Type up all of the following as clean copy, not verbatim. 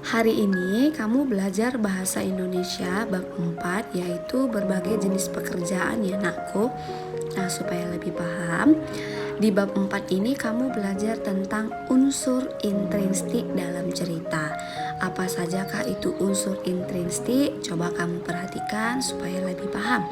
Hari ini kamu belajar bahasa Indonesia bab 4 yaitu berbagai jenis pekerjaan ya nakku. Nah, supaya lebih paham, di bab 4 ini kamu belajar tentang unsur intrinsik dalam cerita. Apa sajakah itu unsur intrinsik? Coba kamu perhatikan supaya lebih paham.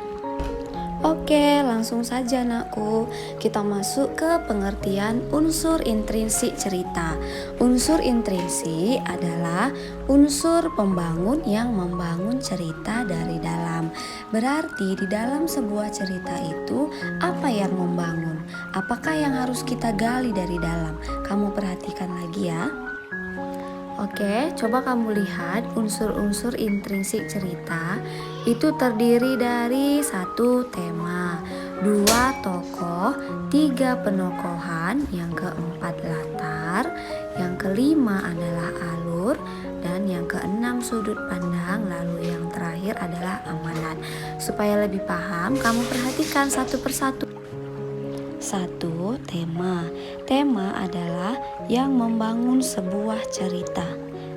Oke, langsung saja nakku. Kita masuk ke pengertian unsur intrinsik cerita. Unsur intrinsik adalah unsur pembangun yang membangun cerita dari dalam. Berarti di dalam sebuah cerita itu apa yang membangun? Apakah yang harus kita gali dari dalam? Kamu perhatikan lagi ya. Oke, coba kamu lihat unsur-unsur intrinsik cerita itu terdiri dari satu tema, dua tokoh, tiga penokohan, yang keempat latar, yang kelima adalah alur, dan yang keenam sudut pandang, lalu yang terakhir adalah amanat. Supaya lebih paham, kamu perhatikan satu persatu. Satu, tema. Tema adalah yang membangun sebuah cerita.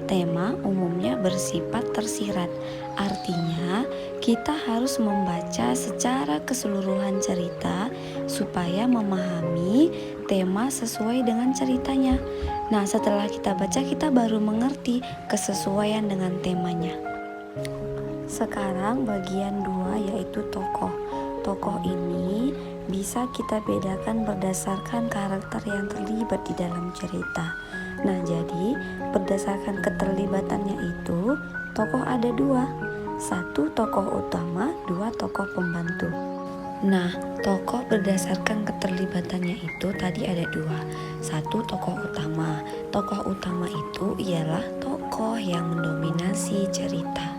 Tema umumnya bersifat tersirat. Artinya, kita harus membaca secara keseluruhan cerita supaya memahami tema sesuai dengan ceritanya. Nah, setelah kita baca, kita baru mengerti kesesuaian dengan temanya. Sekarang bagian 2 yaitu tokoh. Tokoh ini bisa kita bedakan berdasarkan karakter yang terlibat di dalam cerita. Nah, jadi berdasarkan keterlibatannya itu, tokoh ada dua. Satu tokoh utama, dua tokoh pembantu. Nah, tokoh berdasarkan keterlibatannya itu tadi ada dua. Satu tokoh utama. Tokoh utama itu ialah tokoh yang mendominasi cerita.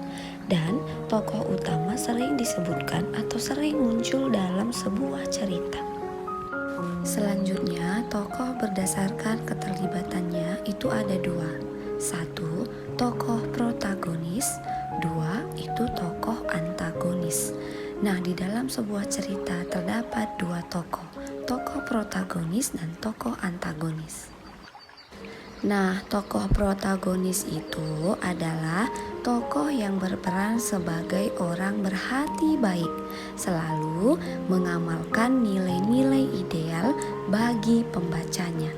Dan tokoh utama sering disebutkan atau sering muncul dalam sebuah cerita. Selanjutnya, tokoh berdasarkan keterlibatannya itu ada dua. Satu, tokoh protagonis. Dua, itu tokoh antagonis. Nah, di dalam sebuah cerita terdapat dua tokoh. Tokoh protagonis dan tokoh antagonis. Nah, tokoh protagonis itu adalah tokoh yang berperan sebagai orang berhati baik, selalu mengamalkan nilai-nilai ideal bagi pembacanya.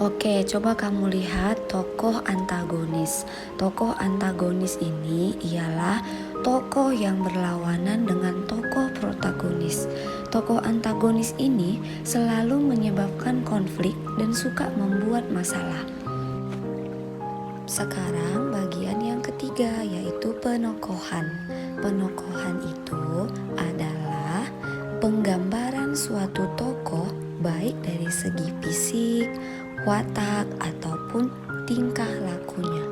Oke, coba kamu lihat tokoh antagonis. Tokoh antagonis ini ialah tokoh yang berlawanan dengan tokoh protagonis. Tokoh antagonis ini selalu menyebabkan konflik dan suka membuat masalah. Sekarang bagian yang ketiga yaitu penokohan. Penokohan itu adalah penggambaran suatu tokoh baik dari segi fisik, watak, ataupun tingkah lakunya.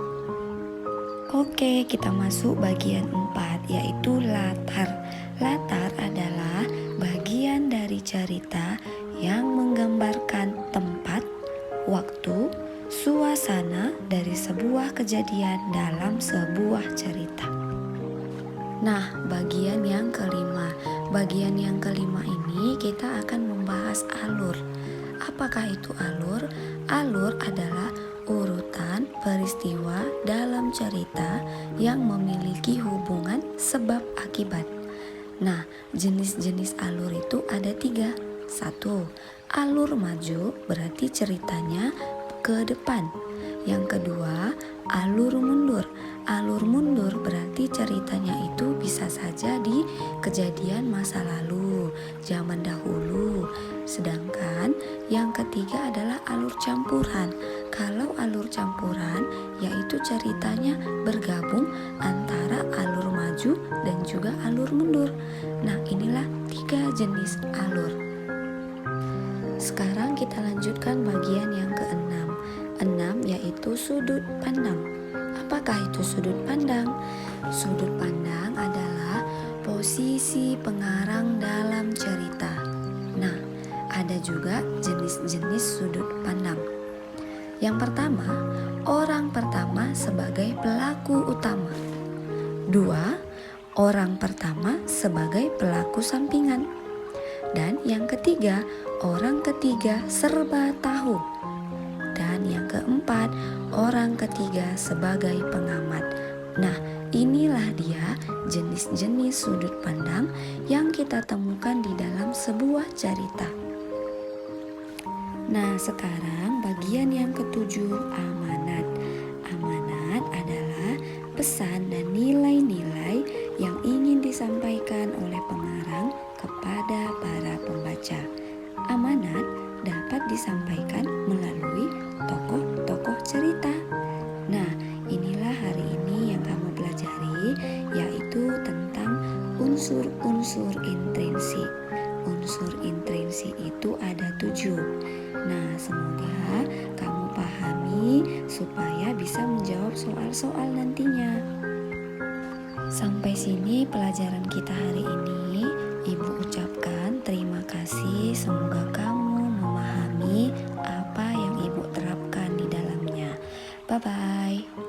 Oke, kita masuk bagian 4 yaitu latar. Latar adalah bagian dari cerita yang menggambarkan tempat, waktu, suasana dari sebuah kejadian dalam sebuah cerita. Nah, bagian yang kelima. Bagian yang kelima ini kita akan membahas alur. Apakah itu alur? Alur adalah urutan peristiwa dalam cerita yang memiliki hubungan sebab akibat. Nah, jenis-jenis alur itu ada 3. 1. Alur maju berarti ceritanya ke depan. Yang kedua, alur mundur. Alur mundur berarti ceritanya itu bisa saja di kejadian masa lalu, zaman dahulu. Sedangkan yang ketiga adalah alur campuran. Kalau alur campuran, yaitu ceritanya bergabung antara alur maju dan juga alur mundur. Nah, inilah 3 jenis alur. Sekarang kita lanjutkan bagian yang ke-6. 6 yaitu sudut pandang. Apakah itu sudut pandang? Sudut pandang adalah posisi pengarang dalam cerita. Nah, ada juga jenis-jenis sudut pandang. Yang pertama, orang pertama sebagai pelaku utama. 2, orang pertama sebagai pelaku sampingan. Dan yang ketiga, orang ketiga serba tahu. Dan yang keempat, orang ketiga sebagai pengamat. Nah, inilah dia jenis-jenis sudut pandang yang kita temukan di dalam sebuah cerita. Nah, sekarang bagian yang ketujuh, amanat. Amanat adalah pesan dan nilai-nilai yang ingin disampaikan oleh pengarang kepada para pembaca. Amanat dapat disampaikan melalui tokoh-tokoh cerita. Nah, inilah hari ini yang kamu pelajari, yaitu tentang unsur-unsur intrinsik. Unsur intrinsik itu ada 7. Nah, semoga kamu pahami supaya bisa menjawab soal-soal nantinya. Sampai sini pelajaran kita hari ini. Ibu ucapkan terima kasih. Semoga kamu memahami apa yang Ibu terapkan di dalamnya. Bye-bye.